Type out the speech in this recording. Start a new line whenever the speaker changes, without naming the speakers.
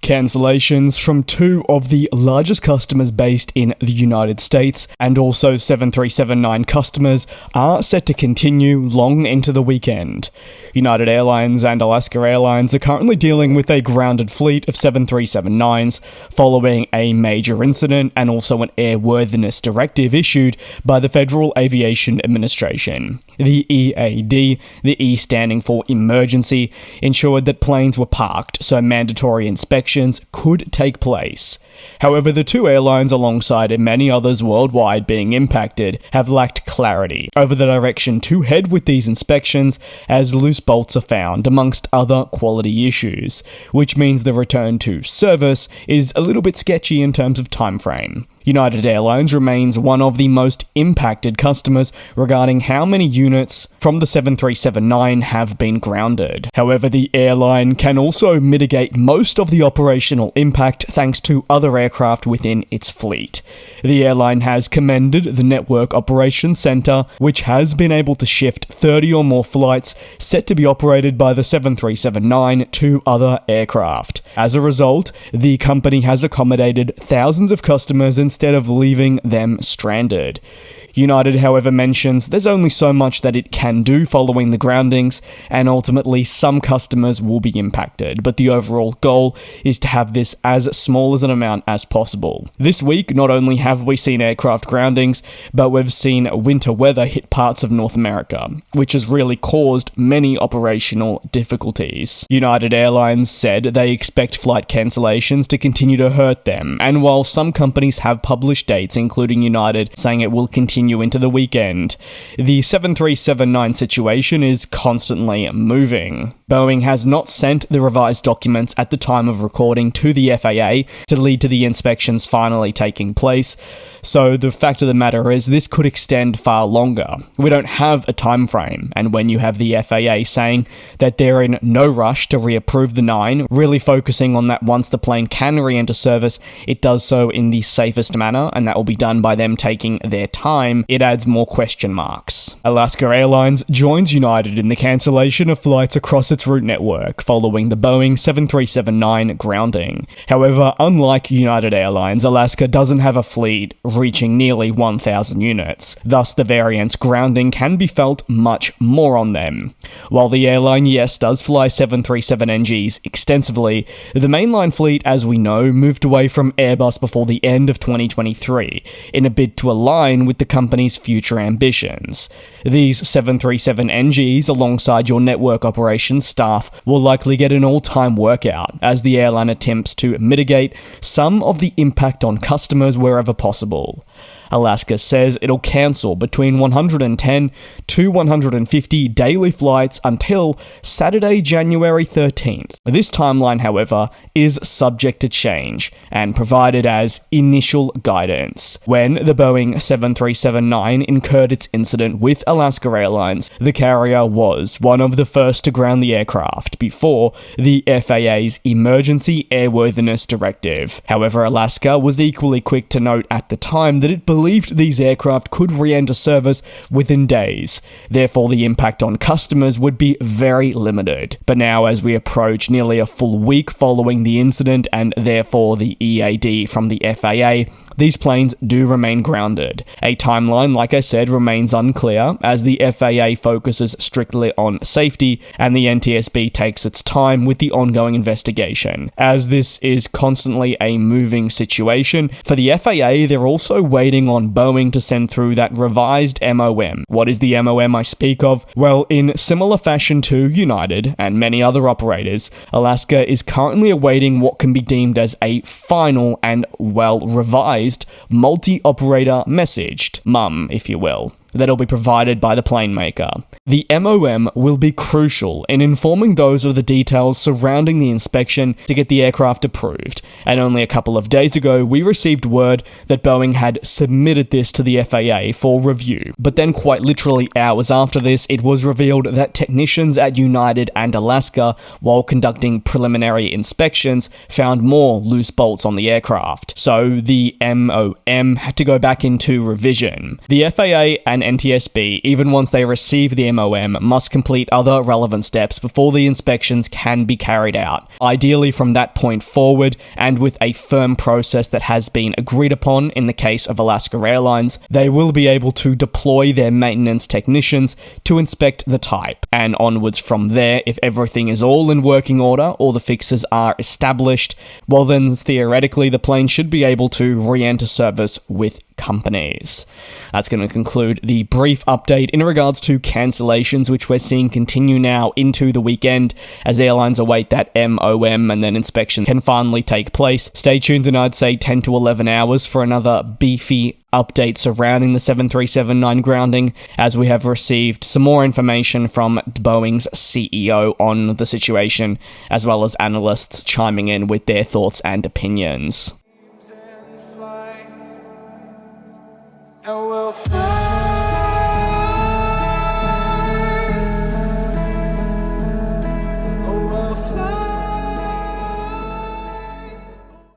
Cancellations from two of the largest customers based in the United States and also 737-9 customers are set to continue long into the weekend. United Airlines and Alaska Airlines are currently dealing with a grounded fleet of 737-9s following a major incident and also an airworthiness directive issued by the Federal Aviation Administration. The EAD, the E standing for emergency, ensured that planes were parked so mandatory inspections could take place. However, the two airlines, alongside many others worldwide being impacted, have lacked clarity over the direction to head with these inspections, as loose bolts are found amongst other quality issues, which means the return to service is a little bit sketchy in terms of time frame. United Airlines remains one of the most impacted customers regarding how many units from the 737-9 have been grounded. However, the airline can also mitigate most of the operational impact thanks to other aircraft within its fleet. The airline has commended the Network Operations Center, which has been able to shift 30 or more flights set to be operated by the 737-9 to other aircraft. As a result, the company has accommodated thousands of customers instead of leaving them stranded. United, however, mentions there's only so much that it can do following the groundings, and ultimately some customers will be impacted, but the overall goal is to have this as small as an amount as possible. This week, not only have we seen aircraft groundings, but we've seen winter weather hit parts of North America, which has really caused many operational difficulties. United Airlines said they expect flight cancellations to continue to hurt them, and while some companies have published dates, including United, saying it will continue into the weekend, the 737-9 situation is constantly moving. Boeing has not sent the revised documents at the time of recording to the FAA to lead to the inspections finally taking place, so the fact of the matter is this could extend far longer. We don't have a time frame, and when you have the FAA saying that they're in no rush to reapprove the 9, really focusing on that once the plane can re-enter service, it does so in the safest manner, and that will be done by them taking their time, it adds more question marks. Alaska Airlines joins United in the cancellation of flights across its route network following the Boeing 737-9 grounding. However, unlike United Airlines, Alaska doesn't have a fleet reaching nearly 1,000 units. Thus, the variant's grounding can be felt much more on them. While the airline, yes, does fly 737NGs extensively, the mainline fleet, as we know, moved away from Airbus before the end of 2023 in a bid to align with the company's future ambitions. These 737NGs, alongside your network operations staff, will likely get an all-time workout as the airline attempts to mitigate some of the impact on customers wherever possible. Alaska says it'll cancel between 110 to 150 daily flights until Saturday, January 13th. This timeline, however, is subject to change and provided as initial guidance. When the Boeing 737-9 incurred its incident with Alaska Airlines, the carrier was one of the first to ground the aircraft before the FAA's Emergency Airworthiness Directive. However, Alaska was equally quick to note at the time that it believed these aircraft could re-enter service within days. Therefore, the impact on customers would be very limited. But now, as we approach nearly a full week following the incident and therefore the EAD from the FAA, these planes do remain grounded. A timeline, like I said, remains unclear as the FAA focuses strictly on safety and the NTSB takes its time with the ongoing investigation. As this is constantly a moving situation, for the FAA, they're also waiting on Boeing to send through that revised MOM. What is the MOM I speak of? Well, in similar fashion to United and many other operators, Alaska is currently awaiting what can be deemed as a final and well-revised multi-operator messaged MUM, if you will, that'll be provided by the plane maker. The MOM will be crucial in informing those of the details surrounding the inspection to get the aircraft approved, and only a couple of days ago we received word that Boeing had submitted this to the FAA for review. But then quite literally hours after this, it was revealed that technicians at United and Alaska, while conducting preliminary inspections, found more loose bolts on the aircraft. So the MOM had to go back into revision. The FAA and NTSB, even once they receive the MOM, must complete other relevant steps before the inspections can be carried out. Ideally from that point forward, and with a firm process that has been agreed upon in the case of Alaska Airlines, they will be able to deploy their maintenance technicians to inspect the type. And onwards from there, if everything is all in working order or the fixes are established, well then theoretically the plane should be able to re-enter service with companies. That's going to conclude the brief update in regards to cancellations, which we're seeing continue now into the weekend as airlines await that MOM and then inspection can finally take place. Stay tuned in, I'd say, 10 to 11 hours for another beefy update surrounding the 737-9 grounding, as we have received some more information from Boeing's CEO on the situation, as well as analysts chiming in with their thoughts and opinions.
And we'll fly.